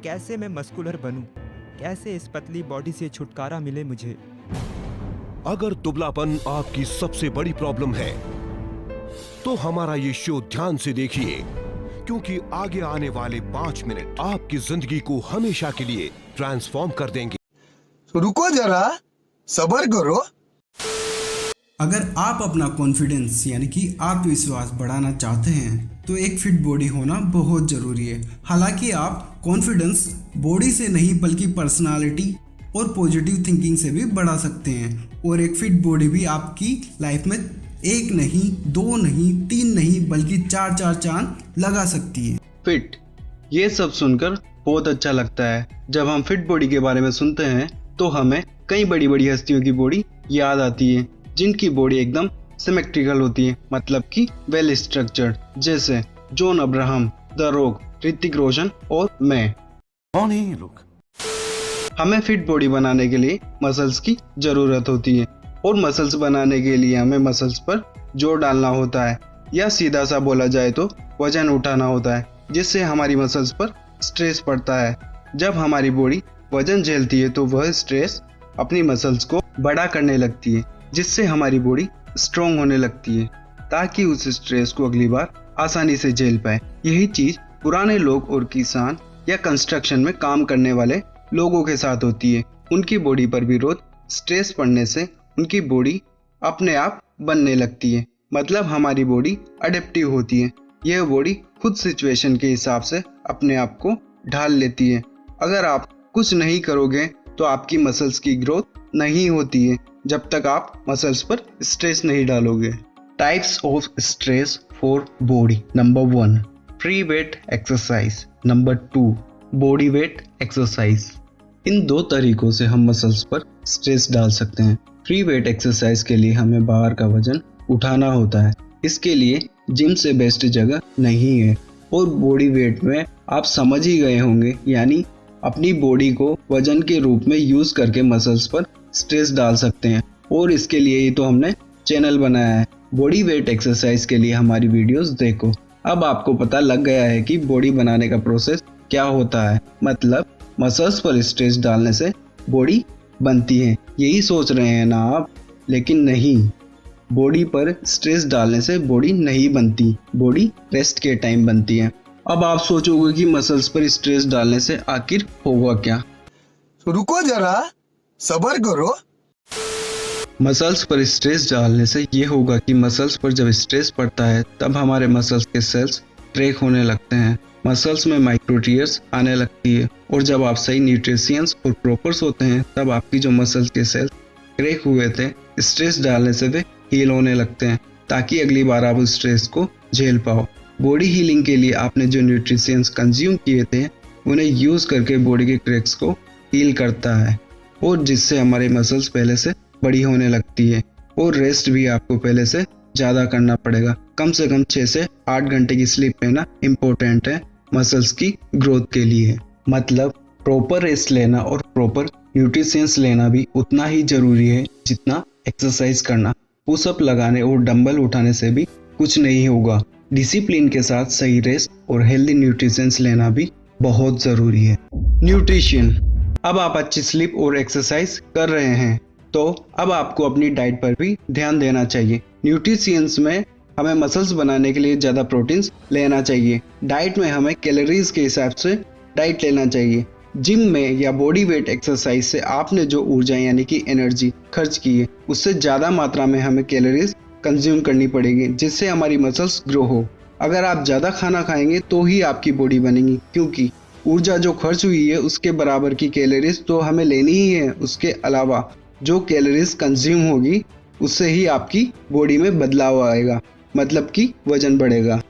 कैसे मैं मस्कुलर बनूं, कैसे इस पतली बॉडी से छुटकारा मिले मुझे। अगर दुबलापन आपकी सबसे बड़ी प्रॉब्लम है तो हमारा ये शो ध्यान से देखिए, क्योंकि आगे आने वाले 5 मिनट आपकी जिंदगी को हमेशा के लिए ट्रांसफॉर्म कर देंगे। रुको जरा, सब्र करो। अगर आप अपना कॉन्फिडेंस यानी कि आत्मविश्वास बढ़ाना चाहते हैं तो एक फिट बॉडी होना बहुत ज़रूरी है। हालांकि आप कॉन्फिडेंस बॉडी से नहीं बल्कि पर्सनालिटी और पॉजिटिव थिंकिंग से भी बढ़ा सकते हैं, और एक फिट बॉडी भी आपकी लाइफ में 1 नहीं 2 नहीं 3 नहीं बल्कि 4 चांद लगा सकती है। फिट, ये सब सुनकर बहुत अच्छा लगता है। जब हम फिट बॉडी के बारे में सुनते हैं तो हमें कई बड़ी बड़ी हस्तियों की बॉडी याद आती है, जिनकी बॉडी एकदम सिमेट्रिकल होती है, मतलब कि वेल स्ट्रक्चर्ड, जैसे John Abraham, the Rock, Hrithik Roshan और मैं। कौन है ये लोग? हमें फिट बॉडी बनाने के लिए मसल्स की जरूरत होती है, और मसल्स बनाने के लिए हमें मसल्स पर जोर डालना होता है, या सीधा सा बोला जाए तो वजन उठाना होता है, जिससे हमारी मसल्स पर स्ट्रेस पड़ता है। जब हमारी बॉडी वजन झेलती है तो वह स्ट्रेस अपनी मसल्स को बड़ा करने लगती है, जिससे हमारी बॉडी स्ट्रॉन्ग होने लगती है, ताकि उस स्ट्रेस को अगली बार आसानी से झेल पाए। यही चीज पुराने लोग और किसान या कंस्ट्रक्शन में काम करने वाले लोगों के साथ होती है। उनकी बॉडी पर भी रोज स्ट्रेस पड़ने से उनकी बॉडी अपने आप बनने लगती है, मतलब हमारी बॉडी अडेप्टिव होती है। यह बॉडी खुद सिचुएशन के हिसाब से अपने आप को ढाल लेती है। अगर आप कुछ नहीं करोगे तो आपकी मसल्स की ग्रोथ नहीं होती है, जब तक आप मसल्स पर स्ट्रेस नहीं डालोगे। Types of stress for body. Number 1, free weight exercise. Number 2, body weight exercise. इन 2 तरीकों से हम मसल्स पर स्ट्रेस डाल सकते हैं। फ्री वेट एक्सरसाइज के लिए हमें बाहर का वजन उठाना होता है, इसके लिए जिम से बेस्ट जगह नहीं है। और बॉडी वेट में आप समझ ही गए होंगे, यानी अपनी बॉडी को वजन के रूप में यूज करके मसल्स पर स्ट्रेस डाल सकते हैं, और इसके लिए ही तो हमने चैनल बनाया है। बॉडी वेट एक्सरसाइज के लिए हमारी वीडियोस देखो। अब आपको पता लग गया है कि बॉडी बनाने का प्रोसेस क्या होता है, मतलब मसल्स पर स्ट्रेस डालने से बॉडी बनती है। यही सोच रहे हैं ना आप? लेकिन नहीं, बॉडी पर स्ट्रेस डालने से बॉडी नहीं बनती, बॉडी रेस्ट के टाइम बनती है। अब आप सोचोगे कि मसल्स पर स्ट्रेस डालने से आखिर होगा क्या? रुको जरा, सब्र करो। मसल्स पर स्ट्रेस डालने से ये होगा कि मसल्स पर जब स्ट्रेस पड़ता है तब हमारे मसल्स के सेल्स क्रैक होने लगते हैं, मसल्स में माइक्रो टीयर्स आने लगती है, और जब आप सही न्यूट्रिशंस और प्रॉपर सोते हैं तब आपकी जो मसल्स के सेल्स क्रैक हुए थे स्ट्रेस डालने से वे हील होने लगते हैं, ताकि अगली बार आप उस स्ट्रेस को झेल पाओ। बॉडी हीलिंग के लिए आपने जो न्यूट्रिशंस कंज्यूम किए थे उन्हें यूज करके बॉडी के क्रैक्स को हील करता है, और जिससे हमारे मसल्स पहले से बड़ी होने लगती है। और रेस्ट भी आपको पहले से ज़्यादा करना पड़ेगा। कम से कम 6 से 8 घंटे की स्लीप लेना इम्पोर्टेंट है मसल्स की ग्रोथ के लिए। मतलब प्रॉपर रेस्ट लेना और प्रॉपर न्यूट्रिशंस लेना भी उतना ही जरूरी है जितना एक्सरसाइज करना। पुशअप लगाने और डंबल उठाने से भी कुछ नहीं होगा। डिसिप्लिन के साथ सही रेस्ट और हेल्दी न्यूट्रिशंस लेना भी बहुत ज़रूरी है। न्यूट्रिशन। अब आप अच्छी स्लीप और एक्सरसाइज कर रहे हैं तो अब आपको अपनी डाइट पर भी ध्यान देना चाहिए। न्यूट्रिशंस में हमें मसल्स बनाने के लिए ज़्यादा प्रोटीन्स लेना चाहिए। डाइट में हमें कैलोरीज के हिसाब से डाइट लेना चाहिए। जिम में या बॉडी वेट एक्सरसाइज से आपने जो ऊर्जा यानी कि एनर्जी खर्च की है उससे ज़्यादा मात्रा में हमें कैलोरीज कंज्यूम करनी पड़ेगी, जिससे हमारी मसल्स ग्रो हो। अगर आप ज़्यादा खाना खाएंगे तो ही आपकी बॉडी बनेगी, क्योंकि ऊर्जा जो खर्च हुई है उसके बराबर की कैलोरीज तो हमें लेनी ही है। उसके अलावा जो कैलोरीज कंज्यूम होगी उससे ही आपकी बॉडी में बदलाव आएगा, मतलब कि वजन बढ़ेगा।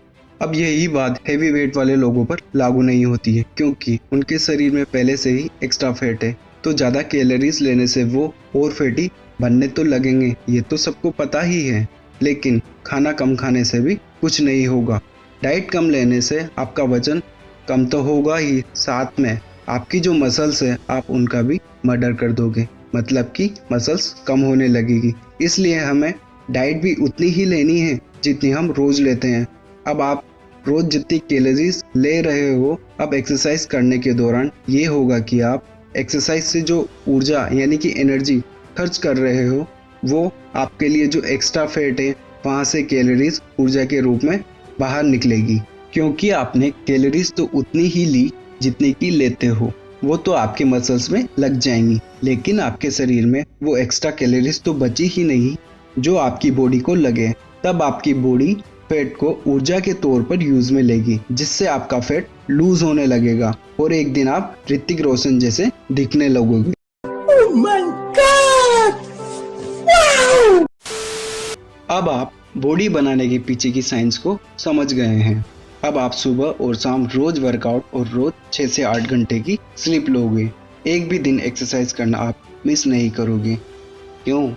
अब यही बात हैवी वेट वाले लोगों पर लागू नहीं होती है, क्योंकि उनके शरीर में पहले से ही एक्स्ट्रा फैट है, तो ज़्यादा कैलोरीज लेने से वो और फैटी बनने तो लगेंगे, ये तो सबको पता ही है। लेकिन खाना कम खाने से भी कुछ नहीं होगा। डाइट कम लेने से आपका वजन कम तो होगा ही, साथ में आपकी जो मसल्स है आप उनका भी मर्डर कर दोगे, मतलब कि मसल्स कम होने लगेगी। इसलिए हमें डाइट भी उतनी ही लेनी है जितनी हम रोज लेते हैं। अब आप रोज जितनी कैलोरीज ले रहे हो, अब एक्सरसाइज करने के दौरान ये होगा कि आप एक्सरसाइज से जो ऊर्जा यानी कि एनर्जी खर्च कर रहे हो, वो आपके लिए जो एक्स्ट्रा फैट है वहाँ से कैलोरीज ऊर्जा के रूप में बाहर निकलेगी, क्योंकि आपने कैलोरीज तो उतनी ही ली जितनी की लेते हो, वो तो आपके मसल्स में लग जाएंगी, लेकिन आपके शरीर में वो एक्स्ट्रा कैलोरीज तो बची ही नहीं जो आपकी बॉडी को लगे। तब आपकी बॉडी फैट को ऊर्जा के तौर पर यूज में लेगी, जिससे आपका फैट लूज होने लगेगा और एक दिन आप ऋतिक रोशन जैसे दिखने लगोगे। अब आप बॉडी बनाने के पीछे की साइंस को समझ गए हैं। अब आप सुबह और शाम रोज वर्कआउट और रोज 6 से 8 घंटे की स्लीप लोगे। एक भी दिन एक्सरसाइज करना आप मिस नहीं करोगे। क्यों?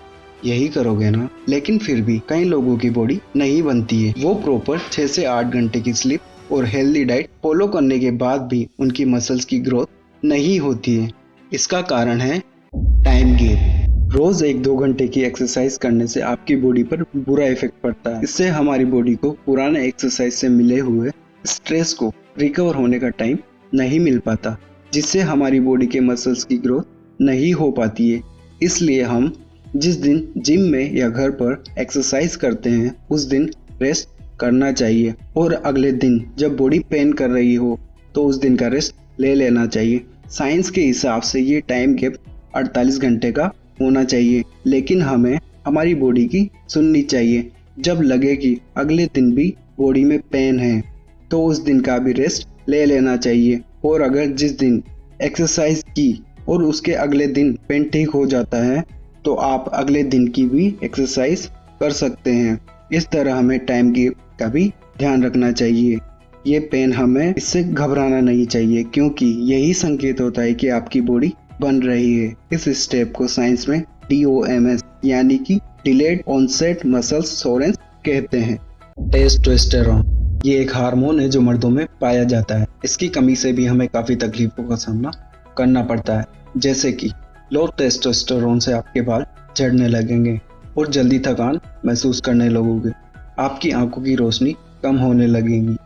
यही करोगे ना। लेकिन फिर भी कई लोगों की बॉडी नहीं बनती है। वो प्रॉपर 6 से 8 घंटे की स्लीप और हेल्दी डाइट फॉलो करने के बाद भी उनकी मसल्स की ग्रोथ नहीं होती है। इसका कारण है टाइम गैप। रोज 1-2 घंटे की एक्सरसाइज करने से आपकी बॉडी पर बुरा इफेक्ट पड़ता है। इससे हमारी बॉडी को पुराने एक्सरसाइज से मिले हुए स्ट्रेस को रिकवर होने का टाइम नहीं मिल पाता, जिससे हमारी बॉडी के मसल्स की ग्रोथ नहीं हो पाती है। इसलिए हम जिस दिन जिम में या घर पर एक्सरसाइज करते हैं उस दिन रेस्ट करना चाहिए, और अगले दिन जब बॉडी पेन कर रही हो तो उस दिन का रेस्ट ले लेना चाहिए। साइंस के हिसाब से ये टाइम गैप 48 घंटे का होना चाहिए, लेकिन हमें हमारी बॉडी की सुननी चाहिए। जब लगे कि अगले दिन भी बॉडी में पेन है तो उस दिन का भी रेस्ट ले लेना चाहिए, और अगर जिस दिन एक्सरसाइज की और उसके अगले दिन पेन ठीक हो जाता है तो आप अगले दिन की भी एक्सरसाइज कर सकते हैं। इस तरह हमें टाइम गैप का भी ध्यान रखना चाहिए। ये पेन हमें इससे घबराना नहीं चाहिए, क्योंकि यही संकेत होता है कि आपकी बॉडी बन रही है। इस स्टेप को साइंस में DOMS यानी कि डिलेड ऑनसेट मसल सोरेंस कहते हैं। टेस्टोस्टेरोन ये एक हार्मोन है जो मर्दों में पाया जाता है। इसकी कमी से भी हमें काफी तकलीफों का सामना करना पड़ता है, जैसे कि लो टेस्टोस्टेरोन से आपके बाल झड़ने लगेंगे और जल्दी थकान महसूस करने लगोगे। आपकी आंखों की रोशनी कम होने लगेगी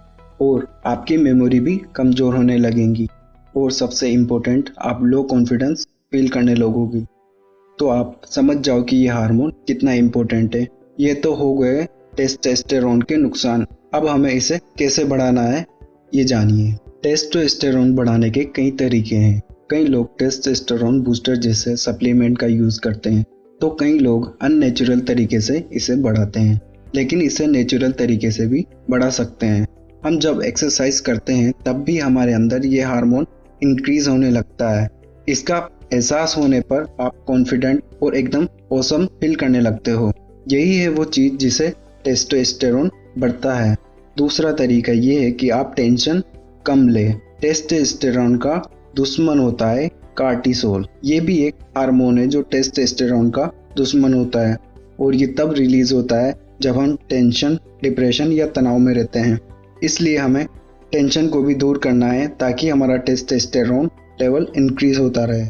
और आपकी मेमोरी भी कमजोर होने लगेंगी, और सबसे इम्पोर्टेंट आप लो कॉन्फिडेंस फील करने लगोगे। तो आप समझ जाओ कि ये हार्मोन कितना इम्पोर्टेंट है। ये तो हो गए टेस्टोस्टेरोन के नुकसान। अब हमें इसे कैसे बढ़ाना है ये जानिए। टेस्टोस्टेरोन बढ़ाने के कई तरीके हैं। कई लोग टेस्टोस्टेरोन बूस्टर जैसे सप्लीमेंट का यूज करते हैं, तो कई लोग अननेचुरल तरीके से इसे बढ़ाते हैं, लेकिन इसे नेचुरल तरीके से भी बढ़ा सकते हैं। हम जब एक्सरसाइज करते हैं तब भी हमारे अंदर ये हार्मोन इंक्रीज होने लगता है। इसका एहसास होने पर आप कॉन्फिडेंट और एकदम ऑसम फील करने लगते हो। यही है वो चीज जिसे टेस्टोस्टेरोन बढ़ता है। दूसरा तरीका ये है कि आप टेंशन कम ले। टेस्टोस्टेरोन का दुश्मन होता है कार्टिसोल। ये भी एक हार्मोन है जो टेस्टोस्टेरोन का दुश्मन होता है, और ये तब रिलीज होता है जब हम टेंशन, डिप्रेशन या तनाव में रहते हैं। इसलिए हमें टेंशन को भी दूर करना है ताकि हमारा टेस्टोस्टेरोन लेवल इंक्रीज होता रहे।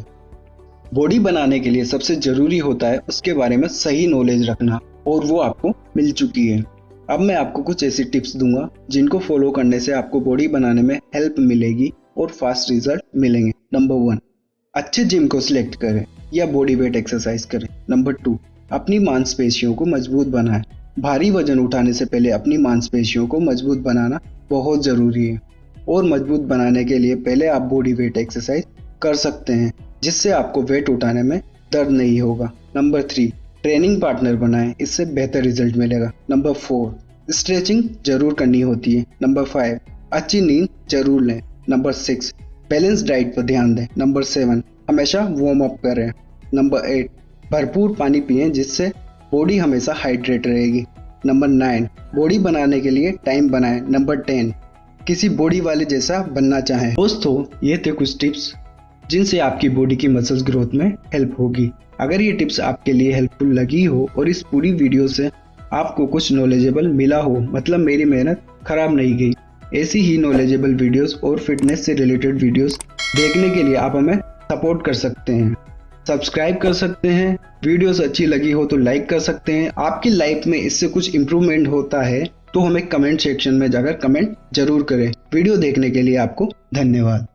बॉडी बनाने के लिए सबसे जरूरी होता है उसके बारे में सही नॉलेज रखना, और वो आपको मिल चुकी है। अब मैं आपको कुछ ऐसी टिप्स दूंगा जिनको फॉलो करने से आपको बॉडी बनाने में हेल्प मिलेगी और फास्ट रिजल्ट मिलेंगे। नंबर 1, अच्छे जिम को सिलेक्ट करें या बॉडी वेट एक्सरसाइज करें। नंबर 2, अपनी मांसपेशियों को मजबूत बनाएं। भारी वजन उठाने से पहले अपनी मांसपेशियों को मजबूत बनाना बहुत जरूरी है, और मजबूत बनाने के लिए पहले आप बॉडी वेट एक्सरसाइज कर सकते हैं, जिससे आपको वेट उठाने में दर्द नहीं होगा। नंबर 3, ट्रेनिंग पार्टनर बनाएं, इससे बेहतर रिजल्ट मिलेगा। नंबर 4, स्ट्रेचिंग जरूर करनी होती है। नंबर 5, अच्छी नींद जरूर लें। नंबर 6, बैलेंस डाइट पर ध्यान दें। नंबर 7, हमेशा वार्म अप करें। नंबर 8, भरपूर पानी पिएं, जिससे बॉडी हमेशा हाइड्रेट रहेगी। नंबर 9, बॉडी बनाने के लिए टाइम बनाएं। नंबर 10, किसी बॉडी वाले जैसा बनना चाहें। दोस्तों, ये थे कुछ टिप्स जिनसे आपकी बॉडी की मसल्स ग्रोथ में हेल्प होगी। अगर ये टिप्स आपके लिए हेल्पफुल लगी हो और इस पूरी वीडियो से आपको कुछ नॉलेजेबल मिला हो, मतलब मेरी मेहनत खराब नहीं गई। ऐसी ही नॉलेजेबल वीडियोस और फिटनेस से रिलेटेड वीडियोस देखने के लिए आप हमें सपोर्ट कर सकते हैं, सब्सक्राइब कर सकते हैं। वीडियोस अच्छी लगी हो तो लाइक कर सकते हैं। आपकी लाइफ में इससे कुछ इम्प्रूवमेंट होता है तो हमें कमेंट सेक्शन में जाकर कमेंट जरूर करें। वीडियो देखने के लिए आपको धन्यवाद।